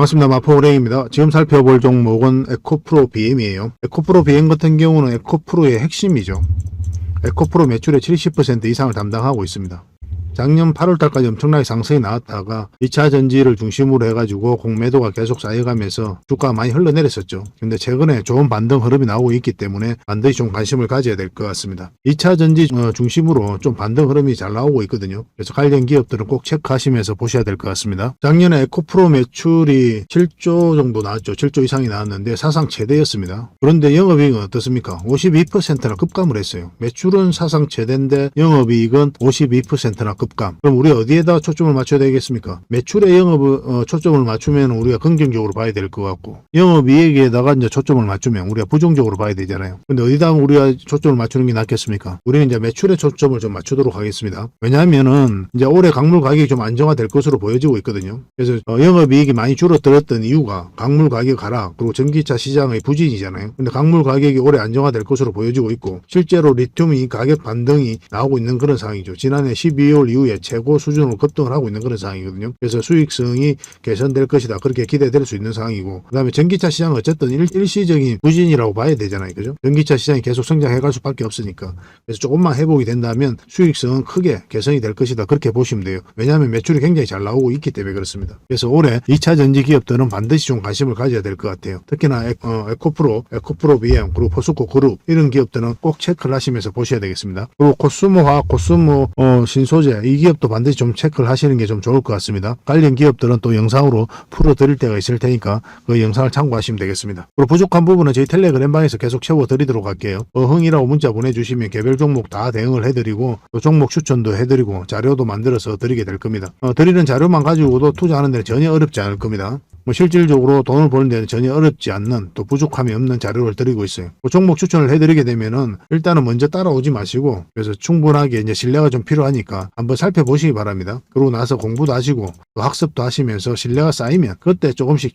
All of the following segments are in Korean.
반갑습니다. 마포은행입니다. 지금 살펴볼 종목은 에코프로 BM이에요. 에코프로 BM 같은 경우는 에코프로의 핵심이죠. 에코프로 매출의 70% 이상을 담당하고 있습니다. 작년 8월달까지 엄청나게 상승이 나왔다가 2차 전지를 중심으로 해가지고 공매도가 계속 쌓여가면서 주가가 많이 흘러내렸었죠. 근데 최근에 좋은 반등 흐름이 나오고 있기 때문에 반드시 좀 관심을 가져야 될 것 같습니다. 2차 전지 중심으로 좀 반등 흐름이 잘 나오고 있거든요. 그래서 관련 기업들은 꼭 체크하시면서 보셔야 될 것 같습니다. 작년에 에코프로 매출이 7조 정도 나왔죠. 7조 이상이 나왔는데 사상 최대였습니다. 그런데 영업이익은 어떻습니까? 52%나 급감을 했어요. 매출은 사상 최대인데 영업이익은 52%나 급감. 그럼 우리 어디에다 초점을 맞춰야 되겠습니까? 매출에 초점을 맞추면 우리가 긍정적으로 봐야 될 것 같고, 영업이익에다가 이제 초점을 맞추면 우리가 부정적으로 봐야 되잖아요. 근데 어디다 우리가 초점을 맞추는 게 낫겠습니까? 우리는 이제 매출에 초점을 좀 맞추도록 하겠습니다. 왜냐하면은 이제 올해 광물 가격이 좀 안정화될 것으로 보여지고 있거든요. 그래서 영업이익이 많이 줄어들었던 이유가 광물 가격 하락, 그리고 전기차 시장의 부진이잖아요. 근데 광물 가격이 올해 안정화될 것으로 보여지고 있고, 실제로 리튬이 가격 반등이 나오고 있는 그런 상황이죠. 지난해 12월 이후에 최고 수준으로 급등을 하고 있는 그런 상황이거든요. 그래서 수익성이 개선될 것이다. 그렇게 기대될 수 있는 상황이고, 그 다음에 전기차 시장은 어쨌든 일시적인 부진이라고 봐야 되잖아요. 그죠? 전기차 시장이 계속 성장해갈 수밖에 없으니까. 그래서 조금만 회복이 된다면 수익성은 크게 개선이 될 것이다. 그렇게 보시면 돼요. 왜냐하면 매출이 굉장히 잘 나오고 있기 때문에 그렇습니다. 그래서 올해 2차 전지 기업들은 반드시 좀 관심을 가져야 될 것 같아요. 특히나 에코프로 BM, 그리고 포스코 그룹 이런 기업들은 꼭 체크를 하시면서 보셔야 되겠습니다. 그리고 코스모화학, 코스모 신소재 이 기업도 반드시 좀 체크를 하시는 게 좀 좋을 것 같습니다. 관련 기업들은 또 영상으로 풀어드릴 때가 있을 테니까 그 영상을 참고하시면 되겠습니다. 그리고 부족한 부분은 저희 텔레그램방에서 계속 채워드리도록 할게요. 어흥이라고 문자 보내주시면 개별 종목 다 대응을 해드리고 또 종목 추천도 해드리고 자료도 만들어서 드리게 될 겁니다. 드리는 자료만 가지고도 투자하는 데는 전혀 어렵지 않을 겁니다. 실질적으로 돈을 버는 데는 전혀 어렵지 않는, 또 부족함이 없는 자료를 드리고 있어요. 종목 추천을 해드리게 되면은 일단은 먼저 따라오지 마시고, 그래서 충분하게 이제 신뢰가 좀 필요하니까 한번 살펴보시기 바랍니다. 그러고 나서 공부도 하시고 또 학습도 하시면서 신뢰가 쌓이면 그때 조금씩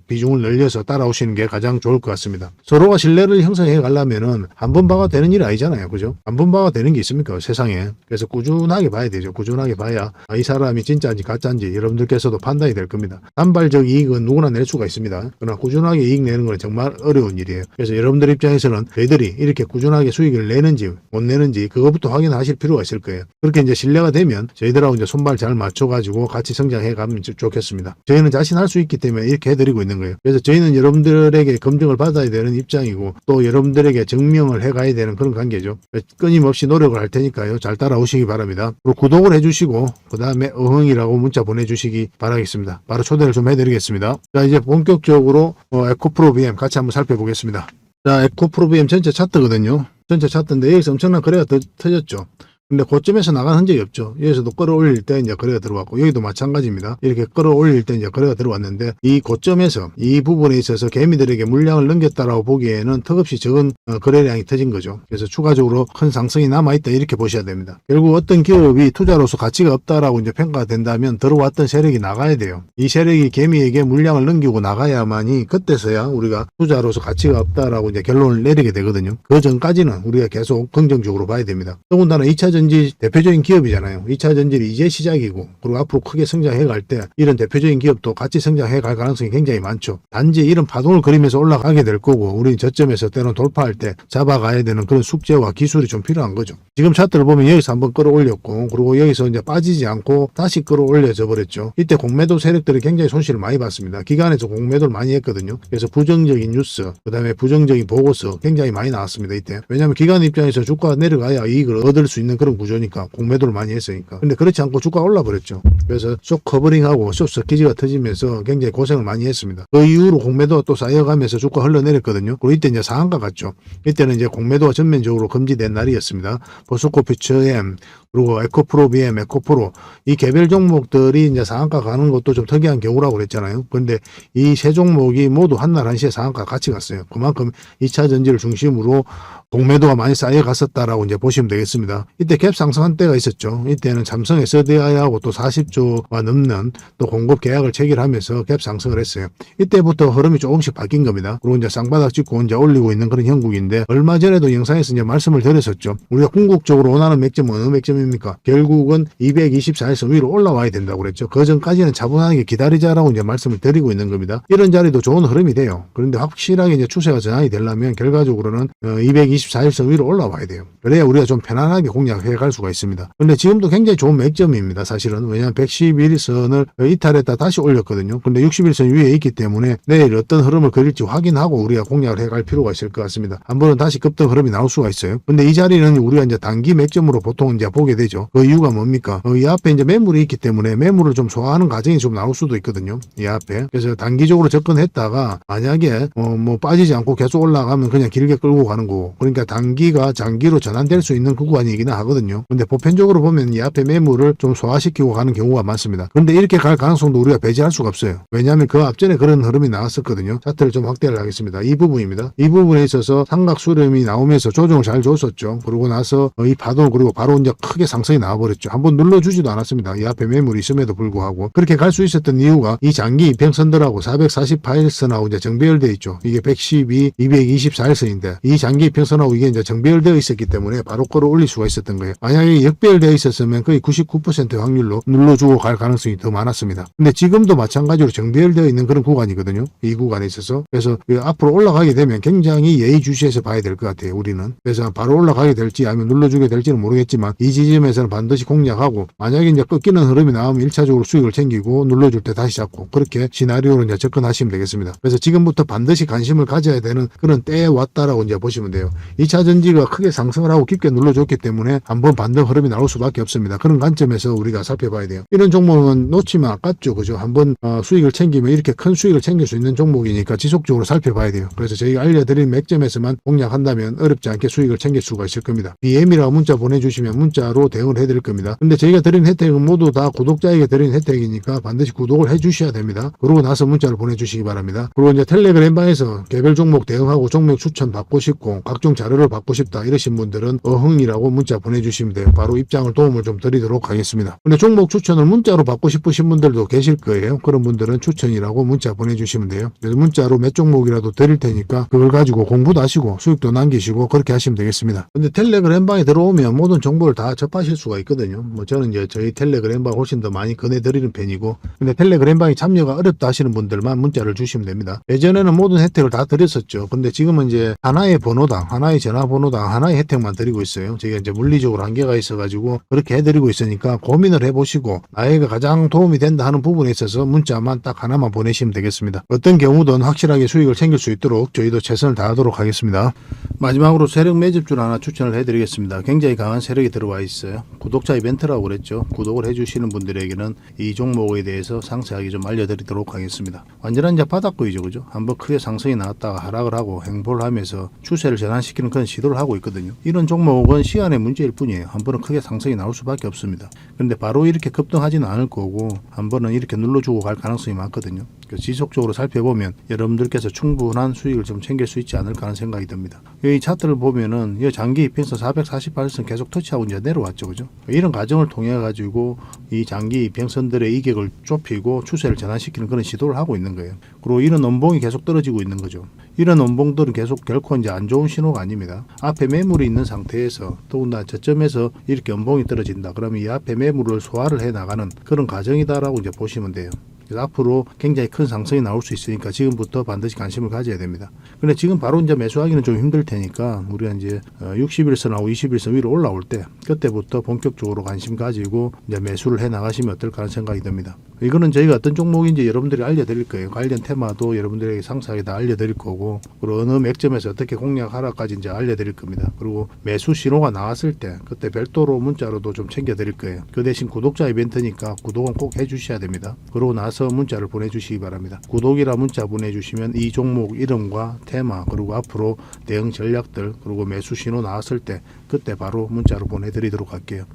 비중을 늘려서 따라오시는 게 가장 좋을 것 같습니다. 서로가 신뢰를 형성해 가려면은 한 번 봐가 되는 일이 아니잖아요. 그죠? 한 번 봐가 되는 게 있습니까? 세상에. 그래서 꾸준하게 봐야 되죠. 꾸준하게 봐야 이 사람이 진짜인지 가짜인지 여러분들께서도 판단이 될 겁니다. 단발적 이익 누구나 낼 수가 있습니다. 그러나 꾸준하게 이익 내는 건 정말 어려운 일이에요. 그래서 여러분들 입장에서는 저희들이 이렇게 꾸준하게 수익을 내는지 못 내는지 그것부터 확인하실 필요가 있을 거예요. 그렇게 이제 신뢰가 되면 저희들하고 이제 손발 잘 맞춰가지고 같이 성장해 가면 좋겠습니다. 저희는 자신할 수 있기 때문에 이렇게 해드리고 있는 거예요. 그래서 저희는 여러분들에게 검증을 받아야 되는 입장이고 또 여러분들에게 증명을 해가야 되는 그런 관계죠. 끊임없이 노력을 할 테니까요. 잘 따라오시기 바랍니다. 그리고 구독을 해주시고 그 다음에 어흥이라고 문자 보내주시기 바라겠습니다. 바로 초대를 좀 해드리겠습니다. 자, 이제 본격적으로 에코프로 BM 같이 한번 살펴보겠습니다. 자, 에코프로 BM 전체 차트거든요. 전체 차트인데 여기서 엄청난 거래가 터졌죠. 근데 고점에서 나간 흔적이 없죠. 여기서도 끌어올릴 때 이제 거래가 들어왔고, 여기도 마찬가지입니다. 이렇게 끌어올릴 때 이제 거래가 들어왔는데, 이 고점에서 이 부분에 있어서 개미들에게 물량을 넘겼다라고 보기에는 턱없이 적은 거래량이 터진 거죠. 그래서 추가적으로 큰 상승이 남아있다 이렇게 보셔야 됩니다. 결국 어떤 기업이 투자로서 가치가 없다라고 이제 평가가 된다면 들어왔던 세력이 나가야 돼요. 이 세력이 개미에게 물량을 넘기고 나가야만이 그때서야 우리가 투자로서 가치가 없다라고 이제 결론을 내리게 되거든요. 그 전까지는 우리가 계속 긍정적으로 봐야 됩니다. 더군다나 2차 전지 대표적인 기업이잖아요. 2차 전지는 이제 시작이고, 그리고 앞으로 크게 성장해 갈 때 이런 대표적인 기업도 같이 성장해 갈 가능성이 굉장히 많죠. 단지 이런 파동을 그리면서 올라가게 될 거고, 우리는 저점에서 때론 돌파할 때 잡아가야 되는 그런 숙제와 기술이 좀 필요한 거죠. 지금 차트를 보면 여기서 한번 끌어올렸고, 그리고 여기서 이제 빠지지 않고 다시 끌어올려져 버렸죠. 이때 공매도 세력들이 굉장히 손실을 많이 봤습니다. 기관에서 공매도를 많이 했거든요. 그래서 부정적인 뉴스, 그 다음에 부정적인 보고서 굉장히 많이 나왔습니다. 이때. 왜냐하면 기관 입장에서 주가가 내려가야 이익을 얻을 수 있는 그런 구조니까, 공매도를 많이 했으니까. 근데 그렇지 않고 주가가 올라 버렸죠. 그래서 숏 커버링하고 숏 스키지가 터지면서 굉장히 고생을 많이 했습니다. 그 이후로 공매도가 또 쌓여가면서 주가 흘러내렸거든요. 그리고 이때 이제 상한가 갔죠. 이때는 이제 공매도가 전면적으로 금지된 날이었습니다. 포스코 퓨처엠, 그리고 에코프로 BM, 에코프로 이 개별 종목들이 이제 상한가 가는 것도 좀 특이한 경우라고 그랬잖아요. 그런데 이 세 종목이 모두 한날 한시에 상한가 같이 갔어요. 그만큼 2차 전지를 중심으로 공매도가 많이 쌓여갔었다라고 이제 보시면 되겠습니다. 이때 이때 갭 상승한 때가 있었죠. 이때는 삼성 SDI하고 또 40조가 넘는 또 공급 계약을 체결하면서 갭 상승을 했어요. 이때부터 흐름이 조금씩 바뀐 겁니다. 그리고 이제 쌍바닥 찍고 이제 올리고 있는 그런 형국인데, 얼마 전에도 영상에서 이제 말씀을 드렸었죠. 우리가 궁극적으로 원하는 맥점은 어느 맥점입니까? 결국은 224에서 위로 올라와야 된다고 그랬죠. 그 전까지는 차분하게 기다리자라고 이제 말씀을 드리고 있는 겁니다. 이런 자리도 좋은 흐름이 돼요. 그런데 확실하게 이제 추세가 전환이 되려면 결과적으로는 224에서 위로 올라와야 돼요. 그래야 우리가 좀 편안하게 공략해 갈 수가 있습니다. 근데 지금도 굉장히 좋은 맥점입니다. 사실은. 왜냐하면 111선을 이탈했다 다시 올렸거든요. 근데 61선 위에 있기 때문에 내일 어떤 흐름을 그릴지 확인하고 우리가 공략을 해 갈 필요가 있을 것 같습니다. 한 번은 다시 급등 흐름이 나올 수가 있어요. 근데 이 자리는 우리가 이제 단기 맥점으로 보통 이제 보게 되죠. 그 이유가 뭡니까? 이 앞에 이제 매물이 있기 때문에 매물을 좀 소화하는 과정이 좀 나올 수도 있거든요. 이 앞에. 그래서 단기적으로 접근했다가 만약에 뭐 빠지지 않고 계속 올라가면 그냥 길게 끌고 가는 거고, 그러니까 단기가 장기로 전환될 수 있는 구간이기는 하거든요. 근데 보편적으로 보면 이 앞에 매물을 좀 소화시키고 가는 경우가 많습니다. 그런데 이렇게 갈 가능성도 우리가 배제할 수가 없어요. 왜냐하면 그 앞전에 그런 흐름이 나왔었거든요. 차트를 좀 확대를 하겠습니다. 이 부분입니다. 이 부분에 있어서 삼각 수렴이 나오면서 조정을 잘 줬었죠. 그러고 나서 이 파동, 그리고 바로 이제 크게 상승이 나와버렸죠. 한번 눌러주지도 않았습니다. 이 앞에 매물이 있음에도 불구하고. 그렇게 갈 수 있었던 이유가 이 장기 이평선들하고 448일선하고 이제 정배열되어 있죠. 이게 112, 224일선인데 이 장기 이평선하고 이게 이제 정배열되어 있었기 때문에 바로 끌어올릴 수가 있었던 거예요. 만약에 역배열되어 있었으면 거의 99%의 확률로 눌러주고 갈 가능성이 더 많았습니다. 근데 지금도 마찬가지로 정배열되어 있는 그런 구간이거든요. 이 구간에 있어서. 그래서 앞으로 올라가게 되면 굉장히 예의주시해서 봐야 될 것 같아요. 우리는. 그래서 바로 올라가게 될지 아니면 눌러주게 될지는 모르겠지만 이 지점에서는 반드시 공략하고, 만약에 이제 꺾이는 흐름이 나오면 1차적으로 수익을 챙기고 눌러줄 때 다시 잡고, 그렇게 시나리오로 이제 접근하시면 되겠습니다. 그래서 지금부터 반드시 관심을 가져야 되는 그런 때에 왔다라고 이제 보시면 돼요. 2차 전지가 크게 상승을 하고 깊게 눌러줬기 때문에 한번 반등 흐름이 나올 수밖에 없습니다. 그런 관점에서 우리가 살펴봐야 돼요. 이런 종목은 놓치면 아깝죠. 그죠? 한번 수익을 챙기면 이렇게 큰 수익을 챙길 수 있는 종목이니까 지속적으로 살펴봐야 돼요. 그래서 저희가 알려드린 맥점에서만 공략한다면 어렵지 않게 수익을 챙길 수가 있을 겁니다. BM이라고 문자 보내주시면 문자로 대응을 해드릴 겁니다. 근데 저희가 드린 혜택은 모두 다 구독자에게 드린 혜택이니까 반드시 구독을 해주셔야 됩니다. 그러고 나서 문자를 보내주시기 바랍니다. 그리고 이제 텔레그램방에서 개별 종목 대응하고 종목 추천 받고 싶고 각종 자료를 받고 싶다 이러신 분들은 어흥이라고 문자 보내주시면 돼요. 바로 입장을 도움을 좀 드리도록 하겠습니다. 근데 종목 추천을 문자로 받고 싶으신 분들도 계실 거예요. 그런 분들은 추천이라고 문자 보내주시면 돼요. 그래서 문자로 몇 종목이라도 드릴 테니까 그걸 가지고 공부도 하시고 수익도 남기시고 그렇게 하시면 되겠습니다. 근데 텔레그램방에 들어오면 모든 정보를 다 접하실 수가 있거든요. 뭐 저는 이제 저희 텔레그램방 훨씬 더 많이 권해드리는 편이고, 근데 텔레그램방이 참여가 어렵다 하시는 분들만 문자를 주시면 됩니다. 예전에는 모든 혜택을 다 드렸었죠. 근데 지금은 이제 하나의 번호당, 하나의 전화번호당, 하나의 혜택만 드리고 있어요. 저희가 이제 물리적으로 한계가 있어가지고 그렇게 해드리고 있으니까 고민을 해보시고 나에게 가장 도움이 된다 하는 부분에 있어서 문자만 딱 하나만 보내시면 되겠습니다. 어떤 경우든 확실하게 수익을 챙길 수 있도록 저희도 최선을 다하도록 하겠습니다. 마지막으로 세력 매집주를 하나 추천을 해드리겠습니다. 굉장히 강한 세력이 들어와 있어요. 구독자 이벤트라고 그랬죠. 구독을 해주시는 분들에게는 이 종목에 대해서 상세하게 좀 알려드리도록 하겠습니다. 완전한 이제 바닥구이죠, 그죠? 한번 크게 상승이 나왔다가 하락을 하고 횡보를 하면서 추세를 전환시키는 그런 시도를 하고 있거든요. 이런 종목은 시간의 문제일 뿐이에요. 한 번은 크게 상승이 나올 수밖에 없습니다. 그런데 바로 이렇게 급등하지는 않을 거고 한 번은 이렇게 눌러주고 갈 가능성이 많거든요. 지속적으로 살펴보면 여러분들께서 충분한 수익을 좀 챙길 수 있지 않을까 하는 생각이 듭니다. 이 차트를 보면은 이 장기 이평선 448선 계속 터치하고 이제 내려왔죠, 그죠? 이런 과정을 통해 가지고 이 장기 이평선들의 이격을 좁히고 추세를 전환시키는 그런 시도를 하고 있는 거예요. 그리고 이런 원봉이 계속 떨어지고 있는 거죠. 이런 원봉들은 계속 결코 이제 안 좋은 신호가 아닙니다. 앞에 매물이 있는 상태에서 더군다나 저점에서 이렇게 원봉이 떨어진다. 그러면 이 앞에 매물을 소화를 해 나가는 그런 과정이다라고 이제 보시면 돼요. 그래서 앞으로 굉장히 큰 상승이 나올 수 있으니까 지금부터 반드시 관심을 가져야 됩니다. 근데 지금 바로 이제 매수하기는 좀 힘들 테니까 우리가 이제 60일선하고 20일선 위로 올라올 때 그때부터 본격적으로 관심 가지고 이제 매수를 해 나가시면 어떨까 하는 생각이 듭니다. 이거는 저희가 어떤 종목인지 여러분들이 알려드릴 거예요. 관련 테마도 여러분들에게 상세하게 다 알려드릴 거고, 그리고 어느 맥점에서 어떻게 공략하라까지 이제 알려드릴 겁니다. 그리고 매수 신호가 나왔을 때 그때 별도로 문자로도 좀 챙겨드릴 거예요. 그 대신 구독자 이벤트니까 구독은 꼭 해주셔야 됩니다. 그러고 나서 문자를 보내주시기 바랍니다. 구독이라 문자 보내주시면 이 종목 이름과 테마, 그리고 앞으로 대응 전략들, 그리고 매수 신호 나왔을 때 그때 바로 문자로 보내드리도록 할게요.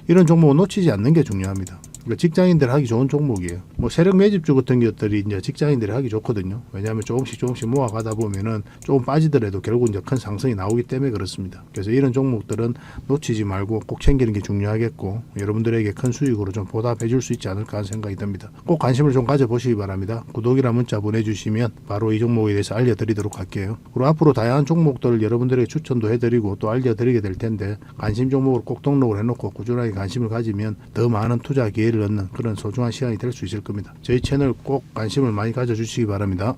이런 종목은 놓치지 않는 게 중요합니다. 그러니까 직장인들 하기 좋은 종목이에요. 뭐 세력 매집주 같은 것들이 이제 직장인들이 하기 좋거든요. 왜냐하면 조금씩 모아가다 보면은 조금 빠지더라도 결국 이제 큰 상승이 나오기 때문에 그렇습니다. 그래서 이런 종목들은 놓치지 말고 꼭 챙기는 게 중요하겠고, 여러분들에게 큰 수익으로 좀 보답해 줄 수 있지 않을까 하는 생각이 듭니다. 꼭 관심을 좀 가져보시기 바랍니다. 구독이나 문자 보내주시면 바로 이 종목에 대해서 알려드리도록 할게요. 그리고 앞으로 다양한 종목들을 여러분들에게 추천도 해드리고 또 알려드리게 될 텐데, 관심 종목을 꼭 등록을 해놓고 꾸준하게 관심을 가지면 더 많은 투자 기회를 얻는 그런 소중한 시간이 될 수 있을 겁니다. 저희 채널 꼭 관심을 많이 가져주시기 바랍니다.